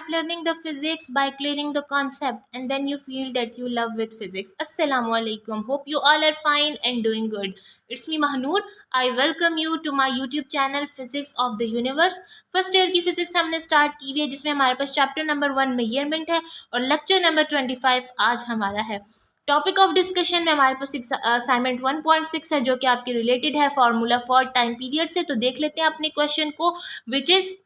learning the physics by clearing the concept, and then you feel that you love with physics. Assalamu alaikum. Hope you all are fine and doing good. It's me Mahnoor. I welcome you to my YouTube channel Physics of the Universe. First year की physics हमने start की हुई है, जिसमें हमारे पास chapter number 1 measurement है और lecture number 25 आज हमारा है. टॉपिक ऑफ डिस्कशन में हमारे पास असाइनमेंट 1.6 है, जो कि आपके रिलेटेड है फार्मूला फॉर टाइम पीरियड से. तो देख लेते हैं अपने क्वेश्चन को, which is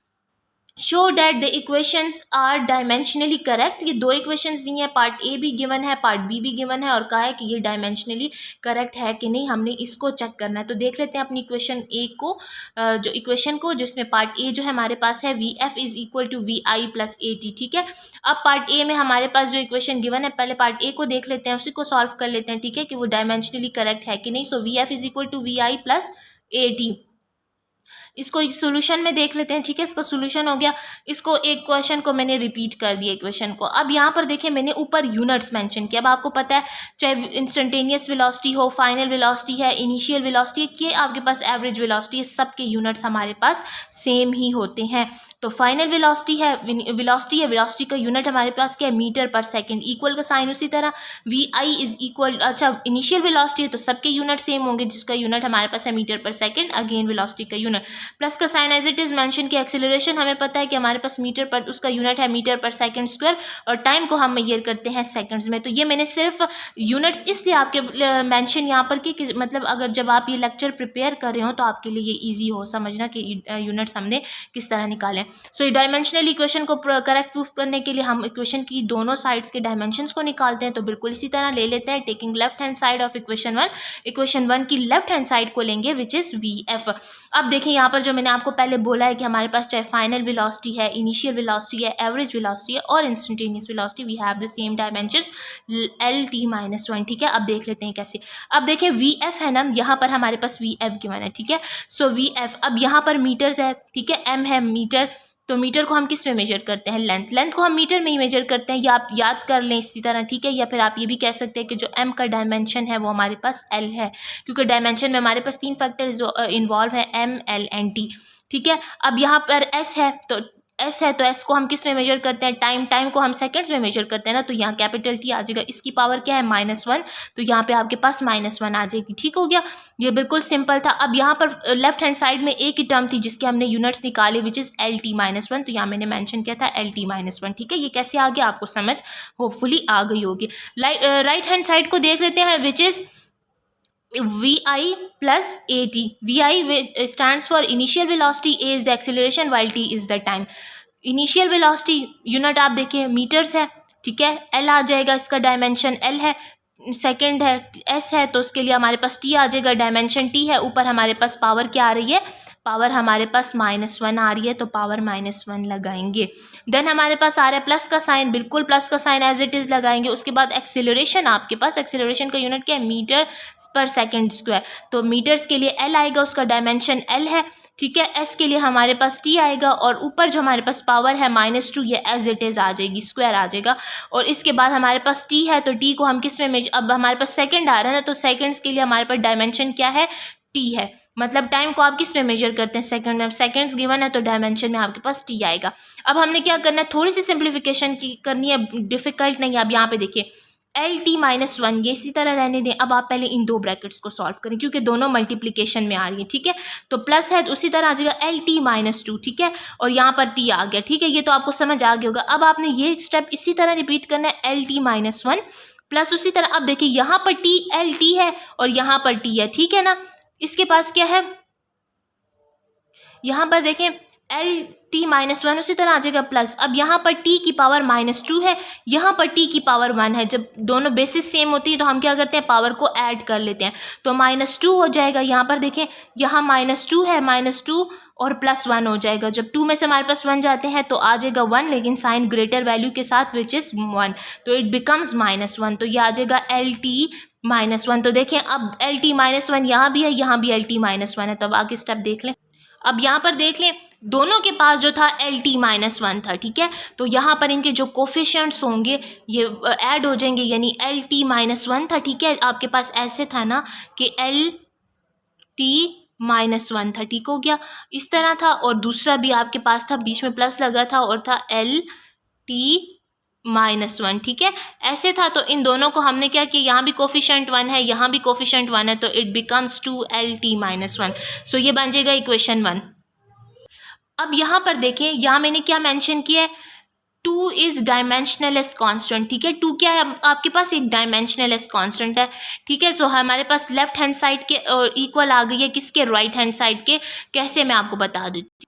show that the equations are dimensionally correct. ये दो इक्वेशंस दी हैं, पार्ट ए भी गिवन है, पार्ट बी भी गिवन है, और कहा है कि ये डायमेंशनली करेक्ट है कि नहीं, हमने इसको चेक करना है. तो देख लेते हैं अपनी इक्वेशन ए को, जो इक्वेशन को, जिसमें पार्ट ए जो है हमारे पास है v f is equal to v i plus a t. ठीक है, अब पार्ट ए में हमारे पास जो इक्वेशन गिवन है, पहले पार्ट ए को देख लेते हैं, उसी को सॉल्व कर लेते हैं. ठीक है, कि वो डायमेंशनली करेक्ट है कि नहीं. So v f is equal to v i plus a t. इसको एक सोल्यूशन में देख लेते हैं. ठीक है, इसका सोल्यूशन हो गया. इसको एक क्वेश्चन को मैंने रिपीट कर दिया इक्वेशन को. अब यहाँ पर देखिए, मैंने ऊपर यूनिट्स मेंशन किया. अब आपको पता है, चाहे इंस्टेंटेनियस वेलोसिटी हो, फाइनल वेलोसिटी है, इनिशियल वेलोसिटी है, कि आपके पास एवरेज वेलोसिटी है, सबके यूनिट्स हमारे पास सेम ही होते हैं. तो फाइनल वेलोसिटी है, वेलोसिटी का यूनिट हमारे पास क्या है, मीटर पर सेकंड. इक्वल का साइन उसी तरह, वी आई इज इक्वल, अच्छा इनिशियल वेलोसिटी है तो सबके यूनिट सेम होंगे, जिसका यूनिट हमारे पास है मीटर पर सेकंड. अगेन वेलोसिटी का यूनिट प्लस का sign as it is mention किया. एक्सेलरेशन हमें पता है कि हमारे पास मीटर पर, उसका यूनिट है मीटर पर सेकंड स्क्वायर, और टाइम को हम मेजर करते हैं सेकंड्स में. तो ये मैंने सिर्फ यूनिट्स इसलिए आपके मेंशन यहाँ पर कि मतलब अगर जब आप ये लेक्चर प्रिपेयर कर रहे हो तो आपके लिए ये ईजी हो समझना कि यूनिट्स हमने किस तरह निकालें. सो ये डायमेंशनल इक्वेशन को करेक्ट प्रूफ करने के लिए हम इक्वेशन की दोनों साइड्स के डायमेंशंस को निकालते हैं. तो बिल्कुल इसी तरह ले लेते हैं, taking left hand side of equation one की लेफ्ट हैंड साइड को लेंगे, विच इज वी एफ. अब देखिए यहाँ पर जो मैंने आपको पहले बोला है कि हमारे पास चाहे फाइनल वेलोसिटी है, इनिशियल वेलोसिटी है, एवरेज वेलोसिटी है और instantaneous velocity, we have the same dimension L T minus one. ठीक है, अब देख लेते हैं कैसे. अब देखिए वी एफ है ना, यहाँ पर हमारे पास वी एफ गिवन है. ठीक है, सो वी एफ, अब यहाँ पर मीटर्स है. ठीक है, एम है मीटर, तो मीटर को हम किस में मेजर करते हैं, लेंथ को हम मीटर में ही मेजर करते हैं, या आप याद कर लें इसी तरह. ठीक है, या फिर आप ये भी कह सकते हैं कि जो एम का डायमेंशन है वो हमारे पास एल है, क्योंकि डायमेंशन में हमारे पास 3 फैक्टर इन्वॉल्व है, एम एल एंड टी. ठीक है, अब यहाँ पर एस है, तो एस को हम किस में मेजर करते हैं, टाइम को हम सेकंड्स में मेजर करते हैं ना. तो यहाँ कैपिटल टी आ जाएगा, इसकी पावर क्या है -1, तो यहाँ पे आपके पास -1 आ जाएगी. ठीक हो गया, ये बिल्कुल सिंपल था. अब यहाँ पर लेफ्ट हैंड साइड में एक ही टर्म थी जिसके हमने यूनिट्स निकाले, विच इज एल टी -1. तो यहाँ मैंने मेंशन किया था एल टी -1. ठीक है, ये कैसे आ गया आपको समझ होपफुली आ गई होगी. राइट हैंड साइड को देख लेते हैं, which is v i plus a t. V i stands for initial velocity, a is the acceleration while t is the time. Initial velocity unit आप देखिए मीटर्स है. ठीक है, एल आ जाएगा, इसका डायमेंशन एल है. सेकंड है एस है, तो उसके लिए हमारे पास टी आ जाएगा, डायमेंशन टी है. ऊपर हमारे पास पावर क्या आ रही है, पावर हमारे पास -1 आ रही है, तो पावर -1 लगाएंगे. देन हमारे पास आ रहा है प्लस का साइन, बिल्कुल प्लस का साइन एज इट इज़ लगाएंगे. उसके बाद एक्सेलरेशन, आपके पास एक्सेलरेशन का यूनिट क्या है, मीटर पर सेकंड स्क्वायर. तो मीटर्स के लिए एल आएगा, उसका डायमेंशन एल है. ठीक है, एस के लिए हमारे पास टी आएगा, और ऊपर जो हमारे पास पावर है -2, ये एज इट इज़ आ जाएगी, स्क्वायर आ जाएगा. और इसके बाद हमारे पास टी है, तो टी को हम किस में मेजर, अब हमारे पास सेकंड आ रहा है ना, तो सेकंड्स के लिए हमारे पास डायमेंशन क्या है, टी है. मतलब टाइम को आप किस में मेजर करते हैं, सेकंड में. अब सेकंड्स गिवन है तो डायमेंशन में आपके पास टी आएगा. अब हमने क्या करना है, थोड़ी सी सिंप्लीफिकेशन की करनी है, डिफिकल्ट नहीं है. अब यहाँ पे देखिए एल टी -1, ये इसी तरह रहने दें. अब आप पहले इन दो ब्रैकेट्स को सॉल्व करें, क्योंकि दोनों मल्टीप्लिकेशन में आ रही है. ठीक है, तो प्लस है तो उसी तरह आ जाएगा एल टी -2. ठीक है, और यहाँ पर टी आ गया. ठीक है, ये तो आपको समझ आ गया होगा. अब आपने ये स्टेप इसी तरह रिपीट करना है, एल टी -1 प्लस उसी तरह. अब देखिए यहाँ पर टी एल टी है और यहाँ पर टी है. ठीक है ना, इसके पास क्या है, यहाँ पर देखें एल टी -1 उसी तरह आ जाएगा प्लस. अब यहाँ पर t की पावर -2 है, यहाँ पर t की पावर 1 है. जब दोनों बेसिस सेम होती है तो हम क्या करते हैं, पावर को ऐड कर लेते हैं, तो -2 हो जाएगा. यहाँ पर देखें, यहाँ -2 है, -2 और +1 हो जाएगा. जब 2 में से हमारे पास 1 जाते हैं तो आ जाएगा 1, लेकिन साइन ग्रेटर वैल्यू के साथ, विच इज़ 1, तो इट बिकम्स -1. तो यह आ जाएगा एल टी -1. तो देखें अब एल टी -1 यहाँ भी है, यहाँ भी एल टी -1 है. तो अब आगे स्टेप देख लें. अब यहाँ पर देख लें, दोनों के पास जो था एल टी -1 था. ठीक है, तो यहाँ पर इनके जो कोफिशिएंट्स होंगे ये ऐड हो जाएंगे, यानी एल टी -1 था. ठीक है, आपके पास ऐसे था ना कि एल टी -1 था. ठीक हो गया, इस तरह था. और दूसरा भी आपके पास था, बीच में प्लस लगा था और था एल -1, ठीक है। ऐसे था तो इन दोनों को हमने क्या किया, यहाँ भी कोफिशिएंट 1 है, यहाँ भी कोफिशिएंट 1 है, तो इट बिकम्स 2LT-1। सो ये बन जाएगा इक्वेशन 1। अब यहाँ पर देखें, यहाँ मैंने क्या मेंशन किया है, 2 इज डायमेंशनल एस कांस्टेंट, ठीक है। 2 क्या है आपके पास, एक डायमेंशनल एस कांस्टेंट है, ठीक है। सो हमारे पास लेफ्ट हैंड साइड के इक्वल आ गई है किसके, राइट हैंड साइड के। कैसे, मैं आपको बता देती हूँ।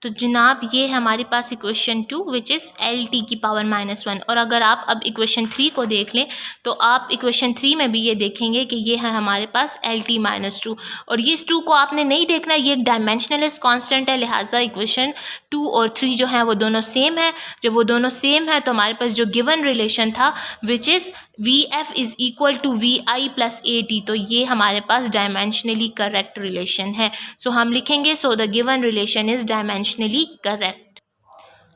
तो जनाब ये हमारे पास इक्वेशन 2 विच इज़ LT⁻⁻1। और अगर आप अब इक्वेशन 3 को देख लें तो आप इक्वेशन 3 में भी ये देखेंगे कि ये है हमारे पास LT-2। और ये इस 2 को आपने नहीं देखना, ये एक डायमेंशनलेस कांस्टेंट है, लिहाजा इक्वेशन 2 और 3 जो है वो दोनों सेम है। जब वो दोनों सेम है तो हमारे पास जो गिवन रिलेशन था which is VF is equal to VI plus AT, तो ये हमारे पास डायमेंशनली करेक्ट रिलेशन है। सो हम लिखेंगे, सो the given relation is dimensionally correct.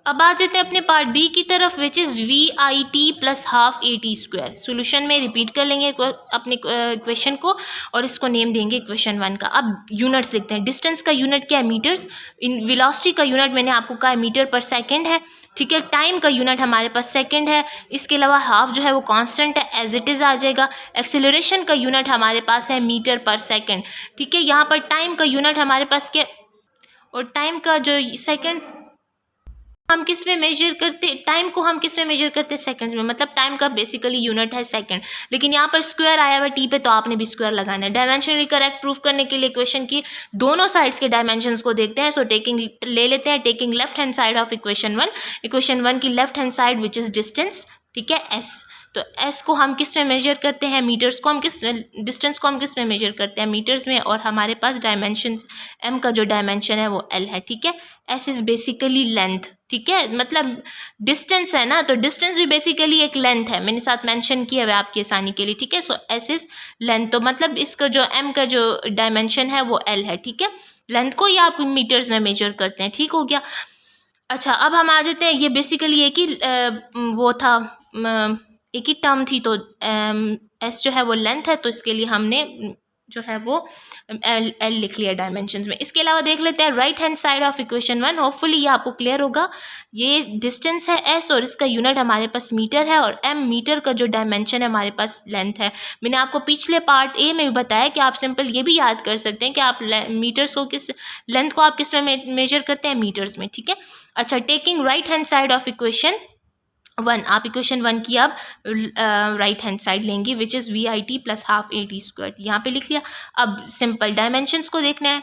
अब आ जाते हैं अपने पार्ट बी की तरफ which is VIT plus half AT²। Solution में रिपीट कर लेंगे अपने इक्वेशन को और इसको नेम देंगे इक्वेशन 1 का। अब यूनिट्स लिखते हैं। डिस्टेंस का यूनिट क्या है, मीटर्स। इन वेलोसिटी का यूनिट मैंने आपको कहा मीटर पर सेकेंड है, ठीक है। टाइम का यूनिट हमारे पास सेकेंड है। इसके अलावा हाफ जो है वो कांस्टेंट है, एज इट इज़ आ जाएगा। एक्सेलरेशन का यूनिट हमारे पास है मीटर पर सेकेंड, ठीक है। यहाँ पर टाइम का यूनिट हमारे पास क्या, और टाइम का जो सेकेंड हम किस में मेजर करते, टाइम को हम किस में मेजर करते हैं, सेकंड्स में। मतलब टाइम का बेसिकली यूनिट है सेकंड, लेकिन यहाँ पर स्क्वायर आया हुआ टी पे तो आपने भी स्क्वायर लगाना है। डायमेंशनली करेक्ट प्रूफ करने के लिए इक्वेशन की दोनों साइड्स के डायमेंशंस को देखते हैं। सो टेकिंग ले लेते हैं, taking left hand side of equation 1 की left hand side which is distance, ठीक है, एस। तो एस को हम किस में मेजर करते हैं, मीटर्स को हम किस, डिस्टेंस को हम किस में मेजर करते हैं, मीटर्स में। और हमारे पास डायमेंशन एम का जो डायमेंशन है वो एल है, ठीक है। एस इज़ बेसिकली लेंथ, ठीक है, मतलब डिस्टेंस है ना, तो डिस्टेंस भी बेसिकली एक लेंथ है, मैंने साथ मेंशन किया हुआ है आपकी आसानी के लिए, ठीक है। सो एस इज लेंथ, तो मतलब इसका जो एम का जो डायमेंशन है वो एल है, ठीक है। लेंथ को ही आप मीटर्स में मेजर करते हैं, ठीक हो गया। अच्छा, अब हम आ जाते हैं, ये बेसिकली एक ही वो था, एक ही टर्म थी, तो एस जो है वो लेंथ है, तो इसके लिए हमने जो है वो एल एल लिख लिया डायमेंशंस में। इसके अलावा देख लेते हैं right hand side of equation 1। Hopefully ये आपको क्लियर होगा। ये डिस्टेंस है एस और इसका यूनिट हमारे पास मीटर है, और एम मीटर का जो डायमेंशन है हमारे पास लेंथ है। मैंने आपको पिछले पार्ट ए में भी बताया कि आप सिंपल ये भी याद कर सकते हैं कि आप मीटर्स को किस, लेंथ को आप किस में मेजर करते हैं, मीटर्स में, ठीक है। अच्छा, taking right hand side of equation 1, आप इक्वेशन 1 की आप राइट हैंड साइड लेंगे which is VIT plus half AT²। यहाँ पे लिख लिया। अब सिंपल डायमेंशंस को देखना है।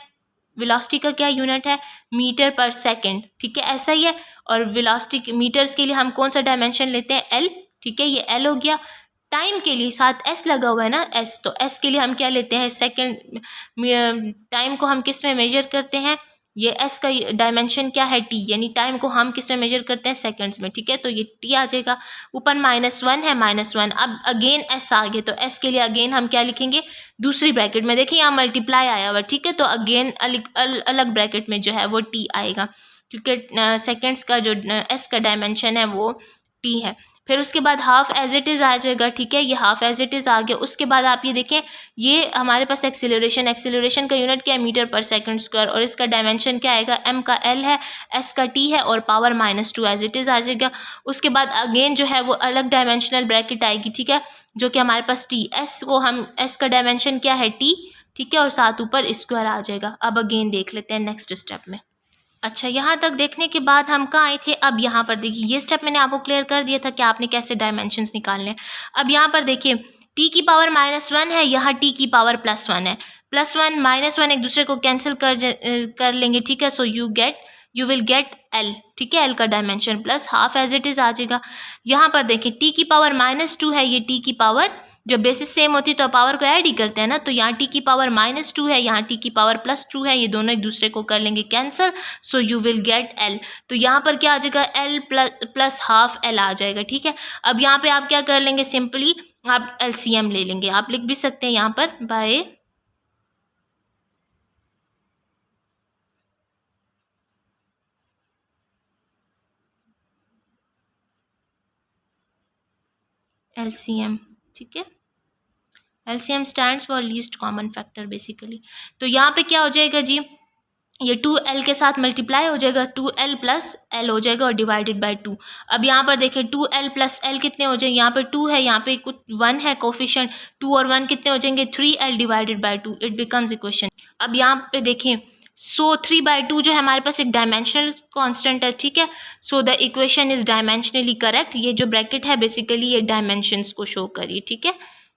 वेलोसिटी का क्या यूनिट है, मीटर पर सेकंड, ठीक है, ऐसा ही है। और वेलोसिटी मीटर्स के लिए हम कौन सा डायमेंशन लेते हैं, एल, ठीक है, ये एल हो गया। टाइम के लिए साथ एस लगा हुआ है ना, एस, तो एस के लिए हम क्या लेते हैं, सेकंड। टाइम को हम किस में मेजर करते हैं, ये एस का डायमेंशन क्या है, टी, यानी टाइम को हम किस में मेजर करते हैं, सेकंड्स में, ठीक है। तो ये टी आ जाएगा। ऊपर -1 है, -1। अब अगेन एस आ गए, तो एस के लिए अगेन हम क्या लिखेंगे, दूसरी ब्रैकेट में। देखिए यहाँ मल्टीप्लाई आया हुआ, ठीक है, तो अगेन अलग ब्रैकेट में जो है वो टी आएगा, क्योंकि सेकेंड्स का जो एस का डायमेंशन है वो टी है। फिर उसके बाद हाफ एज इट इज़ आ जाएगा, ठीक है, ये हाफ एज इट इज़ आ गया। उसके बाद आप ये देखें, ये हमारे पास एक्सेलरेशन का यूनिट क्या है, मीटर पर सेकंड स्क्वायर, और इसका डायमेंशन क्या आएगा, एम का एल है, एस का टी है, और पावर -2 एज इट इज़ आ जाएगा। उसके बाद अगेन जो है वो अलग डायमेंशनल ब्रैकेट आएगी, ठीक है, जो कि हमारे पास टी, एस को हम, एस का डायमेंशन क्या है, टी, ठीक है, और साथ ऊपर स्क्वायर आ जाएगा। अब अगेन देख लेते हैं नेक्स्ट स्टेप में। अच्छा, यहाँ तक देखने के बाद हम कहाँ आए थे, अब यहाँ पर देखिए, ये स्टेप मैंने आपको क्लियर कर दिया था कि आपने कैसे डायमेंशंस निकालने हैं। अब यहाँ पर देखिए, टी की पावर -1 है, यहाँ टी की पावर +1 है। +1 -1 एक दूसरे को कैंसिल कर लेंगे, ठीक है। So you will get L, ठीक है, एल का dimension plus half as it is आ जाएगा। यहाँ पर देखिए, टी की पावर -2 है, ये टी की पावर, जब बेसिस सेम होती है तो पावर को ऐड ही करते हैं ना, तो यहाँ टी की पावर -2 है, यहाँ टी की पावर +2 है, ये दोनों एक दूसरे को कर लेंगे cancel. So you will get L. तो यहाँ पर क्या आ जाएगा, एल प्लस हाफ एल आ जाएगा, ठीक है। अब यहाँ पे आप क्या कर लेंगे, सिंपली आप LCM ले लेंगे। आप लिख भी सकते हैं यहाँ पर बाय LCM, ठीक है। LCM stands for least common factor basically. तो यहाँ पे क्या हो जाएगा जी, ये 2l के साथ मल्टीप्लाई हो जाएगा, 2l प्लस l हो जाएगा और डिवाइडेड बाय 2। अब यहाँ पर देखें 2l प्लस l कितने हो जाएंगे, यहाँ पे 2 है, यहाँ पे कुछ 1 है कोफिशिएंट, 2 और 1 कितने हो जाएंगे, 3l divided by 2, it becomes equation. अब यहाँ पे देखें, सो 3/2 जो है हमारे पास एक डायमेंशनल कांस्टेंट है, ठीक है। So the equation is dimensionally correct. ये जो ब्रैकेट है बेसिकली ये डायमेंशंस को शो करिए, ठीक है।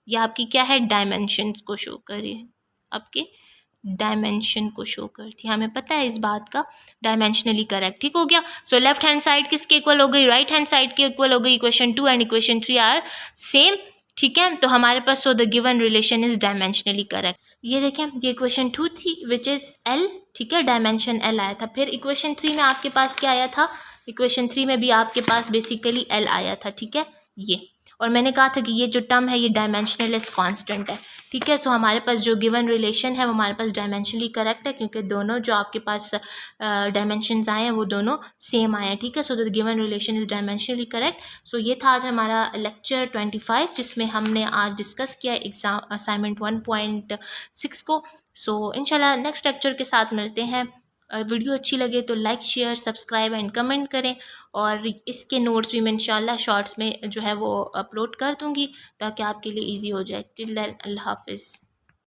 ये आपकी क्या है, डायमेंशंस को शो करिए, आपके डायमेंशन को शो करती है, हमें पता है इस बात का, डायमेंशनली करेक्ट, ठीक हो गया। सो लेफ्ट हैंड साइड किसके इक्वल हो गई, राइट हैंड साइड के इक्वल हो गई। Equation 2 and equation 3 are same, ठीक है। तो हमारे पास so the given relation is dimensionally correct. ये देखें, ये इक्वेशन 2 थी विच इज एल, ठीक है, डायमेंशन एल आया था। फिर इक्वेशन 3 में आपके पास क्या आया था, इक्वेशन 3 में भी आपके पास बेसिकली एल आया था, ठीक है। ये और मैंने कहा था कि ये जो टर्म है ये डायमेंशनलेस कांस्टेंट है, ठीक है। सो हमारे पास जो गिवन रिलेशन है वो हमारे पास डायमेंशनली करेक्ट है, क्योंकि दोनों जो आपके पास डायमेंशंस आए हैं वो दोनों सेम आए हैं, ठीक है। So the given relation is dimensionally correct. So ये था आज हमारा लेक्चर 25 जिसमें हमने आज डिस्कस किया एग्जाम असाइनमेंट 1.6 को। सो इंशाल्लाह नेक्स्ट लेक्चर के साथ मिलते हैं। वीडियो अच्छी लगे तो like share subscribe and comment करें, और इसके नोट्स भी मैं इंशाल्लाह शॉर्ट्स में जो है वो अपलोड कर दूँगी ताकि आपके लिए इजी हो जाए। टिल देन अल्लाह हाफिज़।